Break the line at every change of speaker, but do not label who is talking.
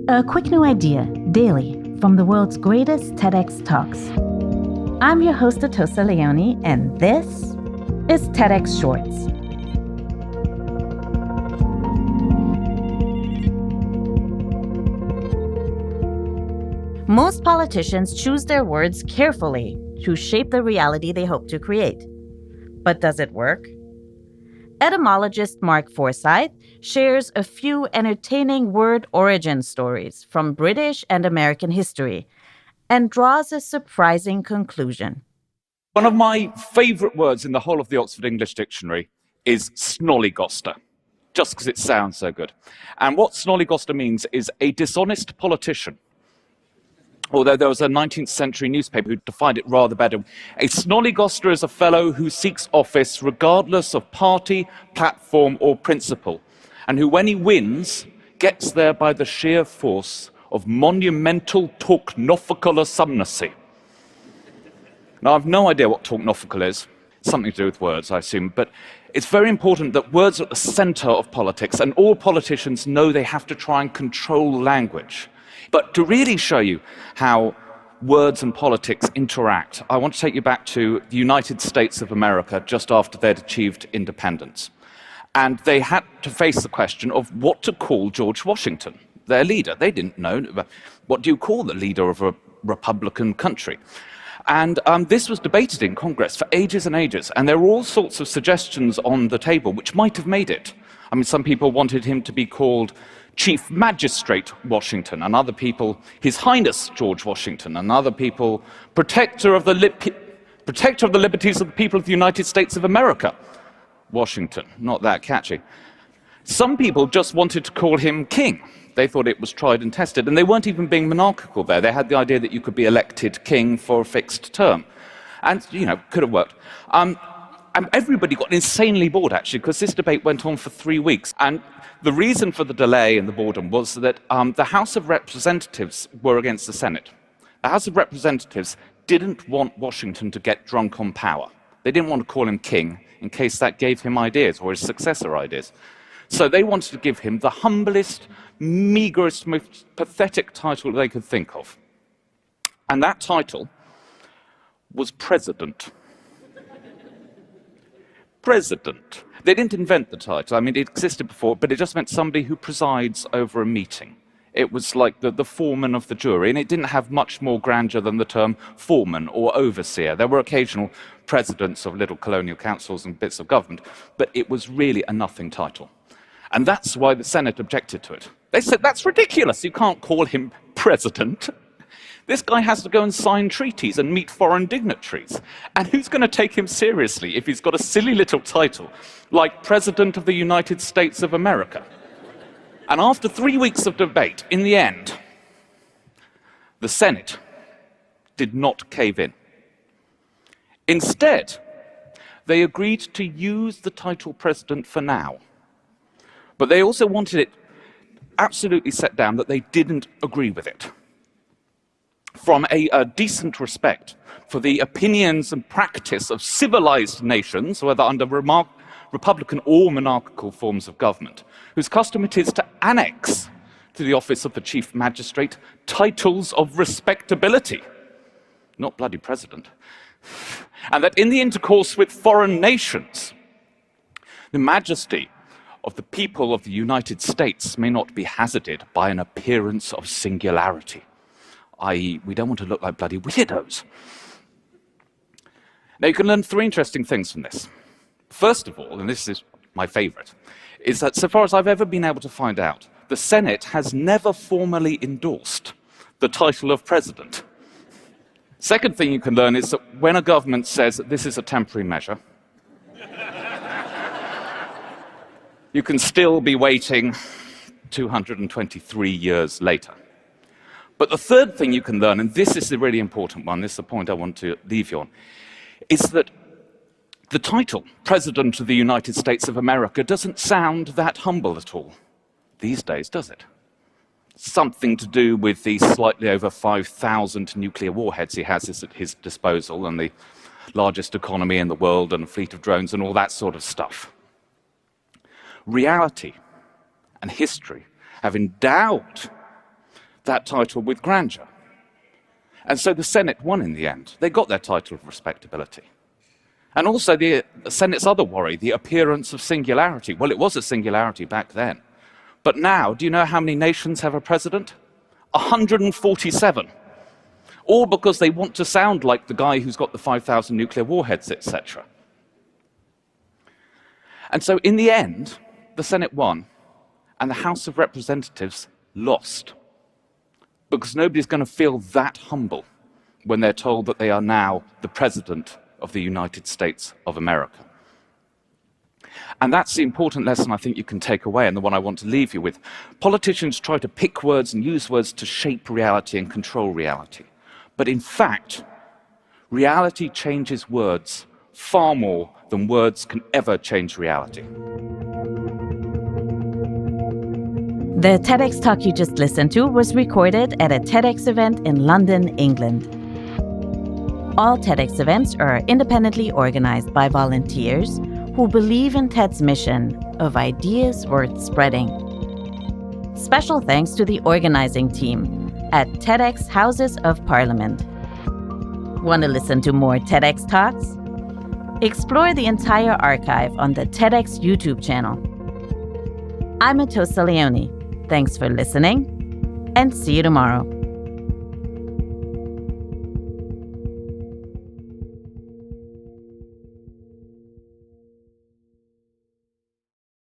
A quick new idea, daily, from the world's greatest TEDx talks. I'm your host, Atossa Leoni, and this is TEDx Shorts. Most politicians choose their words carefully to shape the reality they hope to create. But does it work? Etymologist Mark Forsyth shares a few entertaining word origin stories from British and American history and draws a surprising conclusion.
One of my favourite words in the whole of the Oxford English Dictionary is snollygoster, just because it sounds so good. And what snollygoster means is a dishonest politician. Although there was a 19th century newspaper who defined it rather better. A snollygoster is a fellow who seeks office regardless of party, platform or principle, and who, when he wins, gets there by the sheer force of monumental talknophical assumpnacy. Now, I've no idea what talknophical is. It's something to do with words, I assume, but it's very important that words are at the centre of politics, and all politicians know they have to try and control language. But to really show you how words and politics interact, I want to take you back to the United States of America just after they'd achieved independence. And they had to face the question of what to call George Washington, their leader. They didn't know. What do you call the leader of a Republican country? And this was debated in Congress for ages and ages, and there were all sorts of suggestions on the table which might have made it. I mean, some people wanted him to be called Chief Magistrate Washington, and other people, His Highness George Washington, and other people, Protector of the Liberties of the People of the United States of America, Washington. Not that catchy. Some people just wanted to call him King. They thought it was tried and tested, and they weren't even being monarchical there. They had the idea that you could be elected king for a fixed term. And, could have worked. And everybody got insanely bored, actually, because this debate went on for 3 weeks. And the reason for the delay and the boredom was that the House of Representatives were against the Senate. The House of Representatives didn't want Washington to get drunk on power. They didn't want to call him king in case that gave him ideas or his successor ideas. So they wanted to give him the humblest, meagerest, most pathetic title they could think of. And that title was President. President. They didn't invent the title. I mean, it existed before, but it just meant somebody who presides over a meeting. It was like the foreman of the jury, and it didn't have much more grandeur than the term foreman or overseer. There were occasional presidents of little colonial councils and bits of government, but it was really a nothing title. And that's why the Senate objected to it. They said, that's ridiculous. You can't call him president. This guy has to go and sign treaties and meet foreign dignitaries. And who's going to take him seriously if he's got a silly little title like President of the United States of America? And after 3 weeks of debate, in the end, the Senate did not cave in. Instead, they agreed to use the title President for now. But they also wanted it absolutely set down that they didn't agree with it. From a decent respect for the opinions and practice of civilized nations, whether under republican or monarchical forms of government, whose custom it is to annex to the office of the chief magistrate titles of respectability, not bloody president, and that in the intercourse with foreign nations, the majesty of the people of the United States may not be hazarded by an appearance of singularity, i.e., we don't want to look like bloody weirdos. Now, you can learn 3 interesting things from this. First of all, and this is my favorite, is that so far as I've ever been able to find out, the Senate has never formally endorsed the title of president. Second thing you can learn is that when a government says that this is a temporary measure, you can still be waiting 223 years later. But the third thing you can learn, and this is the really important one, this is the point I want to leave you on, is that the title, President of the United States of America, doesn't sound that humble at all these days, does it? Something to do with the slightly over 5,000 nuclear warheads he has at his disposal, and the largest economy in the world, and a fleet of drones, and all that sort of stuff. Reality and history have endowed that title with grandeur. And so the Senate won in the end. They got their title of respectability. And also the Senate's other worry, the appearance of singularity. Well, it was a singularity back then. But now, do you know how many nations have a president? 147. All because they want to sound like the guy who's got the 5,000 nuclear warheads, etc. And so in the end, the Senate won, and the House of Representatives lost. Because nobody's going to feel that humble when they're told that they are now the President of the United States of America. And that's the important lesson I think you can take away, and the one I want to leave you with. Politicians try to pick words and use words to shape reality and control reality. But in fact, reality changes words far more than words can ever change reality.
The TEDx talk you just listened to was recorded at a TEDx event in London, England. All TEDx events are independently organized by volunteers who believe in TED's mission of ideas worth spreading. Special thanks to the organizing team at TEDx Houses of Parliament. Want to listen to more TEDx talks? Explore the entire archive on the TEDx YouTube channel. I'm Atossa Leoni. Thanks for listening, and see you tomorrow.